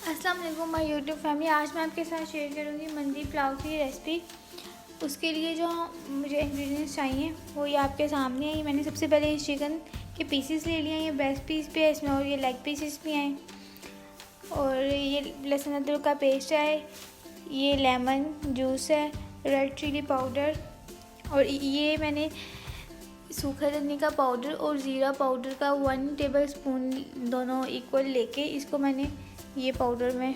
अस्सलाम वालेकुम my YouTube family. आज मैं आपके साथ शेयर करूंगी मंदी पुलाव की रेसिपी। उसके लिए जो मुझे इंग्रेडिएंट्स चाहिए वो ये आपके सामने है। मैंने सबसे पहले इस चिकन के पीसेस ले लिए हैं, ये ब्रेस्ट पीस भी है इसमें और ये लेग पीसेस भी हैं, और ये लहसुन अदरक का पेस्ट है, ये लेमन जूस है, रेड चिली पाउडर, और ये मैंने सूखा धनिया का पाउडर और ज़ीरा पाउडर का 1 टेबल स्पून दोनों इक्वल लेके इसको मैंने ये पाउडर में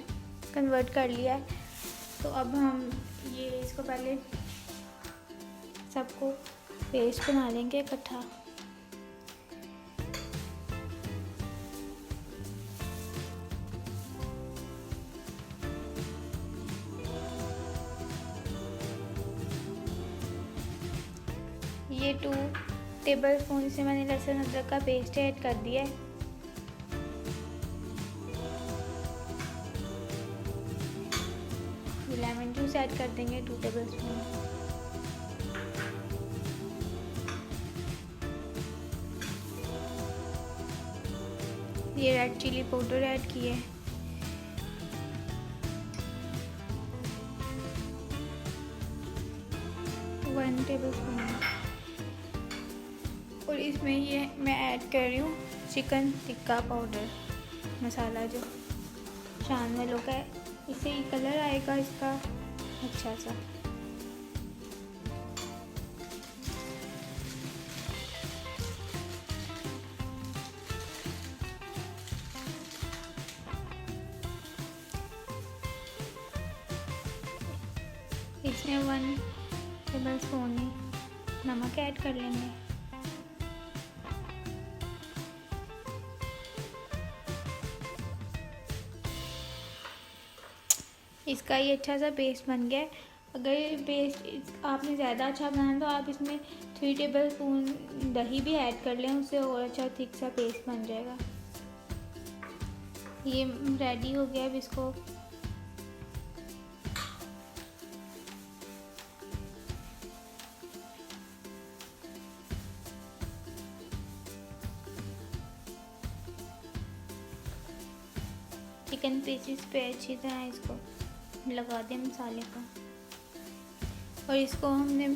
कन्वर्ट कर लिया है। तो अब हम ये इसको पहले सबको पेस्ट बना लेंगे इकट्ठा। ये 2 टेबल स्पून से मैंने लहसुन अदरक का पेस्ट ऐड कर दिया है। लेमन जूस ऐड कर देंगे 2 टेबल स्पून। ये रेड चिली पाउडर ऐड किए, वन टेबल स्पून। और इसमें ये मैं ऐड कर रही हूँ चिकन टिक्का पाउडर मसाला, जो शान वालों का है। इससे ही कलर आएगा इसका अच्छा सा। इसमें 1 टेबल स्पून नमक ऐड कर लेंगे। इसका ये अच्छा सा पेस्ट बन गया है। अगर ये पेस्ट आपने ज़्यादा अच्छा बनाना तो आप इसमें 3 टेबल स्पून दही भी ऐड कर लें, उससे और अच्छा थिक सा पेस्ट बन जाएगा। ये रेडी हो गया। अब इसको चिकन पीसेस पे अच्छी तरह इसको लगा दें मसाले का, और इसको हमने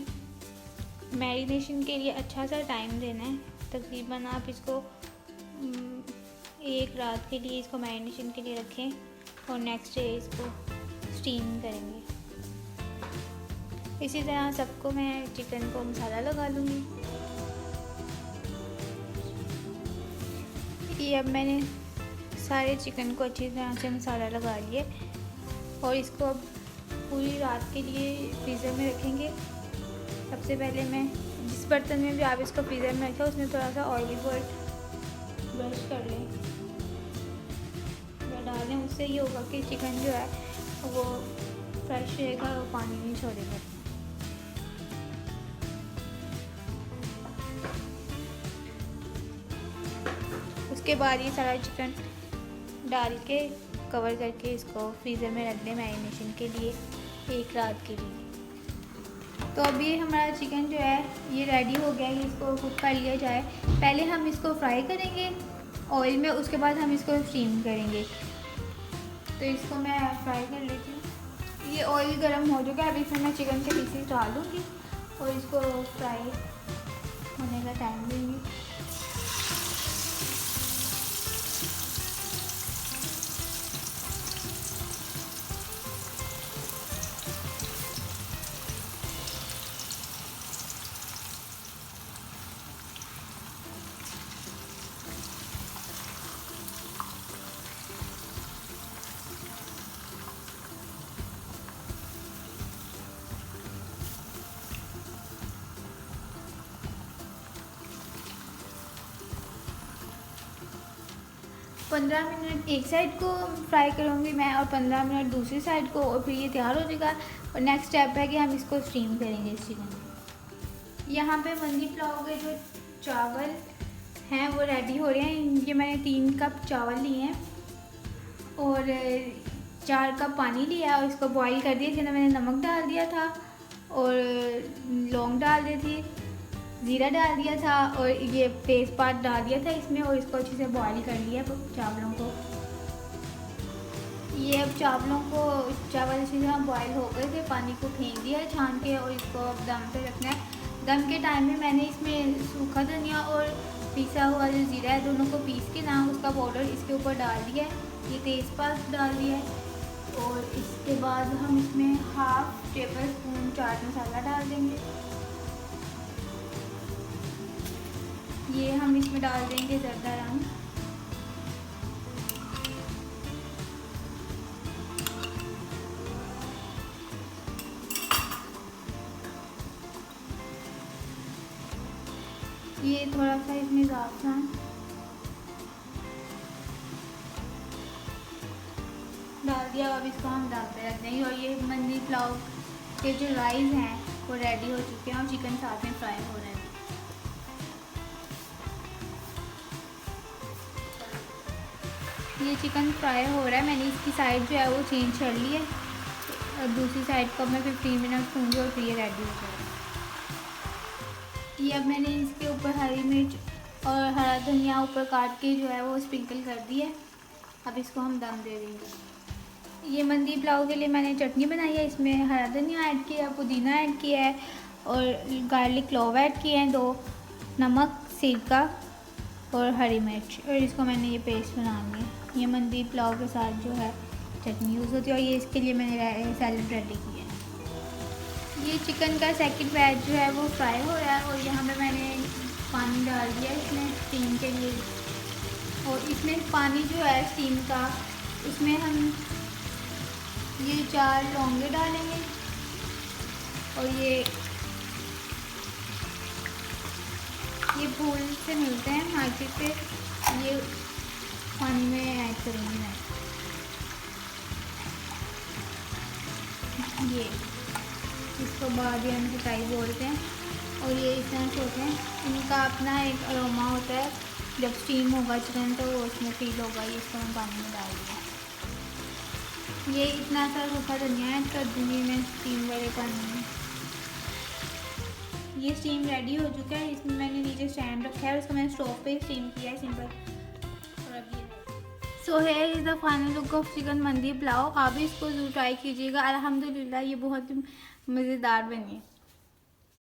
मैरिनेशन के लिए अच्छा सा टाइम देना है। तकरीबन आप इसको 1 रात के लिए इसको मैरिनेशन के लिए रखें और नेक्स्ट डे इसको स्टीम करेंगे। इसी तरह सबको मैं चिकन को मसाला लगा लूँगी। ये अब मैंने सारे चिकन को अच्छी तरह से मसाला लगा लिया और इसको अब पूरी रात के लिए फ्रीज़र में रखेंगे। सबसे पहले मैं जिस बर्तन में भी आप इसको फ्रीज़र में रखें उसमें थोड़ा सा ऑलिव ऑयल ब्रश कर लें या डाल लें। उससे ये होगा कि चिकन जो है वो फ्रेश रहेगा और पानी नहीं छोड़ेगा। उसके बाद ये सारा चिकन डाल के कवर करके इसको फ्रीज़र में रख दें मैरिनेशन के लिए 1 रात के लिए। तो अभी हमारा चिकन जो है ये रेडी हो गया है। इसको कुक कर लिया जाए। पहले हम इसको फ्राई करेंगे ऑयल में, उसके बाद हम इसको स्टीम करेंगे। तो इसको मैं फ्राई कर लेती हूँ। ये ऑयल गर्म हो चुका है। अभी इसमें मैं चिकन के पीसेस डाल दूँगी और इसको फ्राई होने का टाइम देंगे। पंद्रह मिनट एक साइड को फ्राई करूँगी मैं और 15 मिनट दूसरी साइड को, और फिर ये तैयार हो जाएगा। और नेक्स्ट स्टेप है कि हम इसको स्टीम करेंगे इस चिकन। यहाँ पे मंदी पुलाव के जो चावल हैं वो रेडी हो रहे हैं। ये मैंने 3 कप चावल लिए हैं और 4 कप पानी लिया और इसको बॉईल कर दिया। इसके मैंने नमक डाल दिया था और लौंग डाल दी थी, ज़ीरा डाल दिया था और ये तेज़पात डाल दिया था इसमें, और इसको अच्छे से बॉईल कर लिया चावलों को। ये अब चावलों को, चावल अच्छी तरह बॉयल हो गए थे, पानी को फेंक दिया है छान के, और इसको अब दम पे रखना है। दम के टाइम में मैंने इसमें सूखा धनिया और पिसा हुआ जो ज़ीरा है, दोनों को पीस के ना उसका पाउडर इसके ऊपर डाल दिया है। ये तेज़पात डाल दिया है, और इसके बाद हम इसमें 1/2 टेबल स्पून चाट मसाला डाल देंगे। ये हम इसमें डाल देंगे ज़रदा रंग। ये थोड़ा सा इसमें ज़ाफ़रान, डाल दिया। अब इसको हम दम पे रख देंगे। और ये मंदी पुलाव के जो राइस हैं वो रेडी हो चुके हैं, और चिकन साथ में फ्राई हो रहे हैं। ये चिकन फ्राई हो रहा है, मैंने इसकी साइड जो है वो चेंज कर ली है, और दूसरी साइड को मैं 15 मिनट भूनूंगी और फिर ये रेडी हो जाएगा। ये अब मैंने इसके ऊपर हरी मिर्च और हरा धनिया ऊपर काट के जो है वो स्प्रिंकल कर दी है। अब इसको हम दम दे देंगे। ये मंदी पुलाव के लिए मैंने चटनी बनाई है, इसमें हरा धनिया ऐड किया, पुदीना ऐड किया है, और गार्लिक क्लोव ऐड किए हैं 2, नमक, सिरका और हरी मिर्च, और इसको मैंने ये पेस्ट बना लिया है। ये मंदी पुलाव के साथ जो है चटनी यूज़ होती है, और ये इसके लिए मैंने सैलड रेडी किया है। ये चिकन का सेकंड बैच जो है वो फ्राई हो रहा है, और यहाँ पे मैंने पानी डाल दिया है इसमें स्टीम के लिए। और इसमें पानी जो है स्टीम का, इसमें हम ये 4 लौंगे डालेंगे, और ये फूल से मिलते हैं मार्केट से, ये पानी में ऐड करेंगे मैं। ये इसको बादियान फ्राई बोलते हैं, और ये इस तरह से होते हैं। इनका अपना एक अरोमा होता है, जब स्टीम होगा चिकन तो वो उसमें फील होगा। ये इसको मैं पानी में डाल दिया। ये इतना सा सूखा धनिया ऐड कर दूँगी मैं स्टीम वाले पानी में। ये स्टीम रेडी हो चुका है, इसमें मैंने नीचे स्टैंड रखा है, उसको मैंने स्टोव पे स्टीम किया है सिंपल। और अब ये सो है is the final look of chicken मंदी पुलाव। आप भी इसको ज़रूर ट्राई कीजिएगा। अल्हम्दुलिल्लाह ये बहुत मज़ेदार बनी है।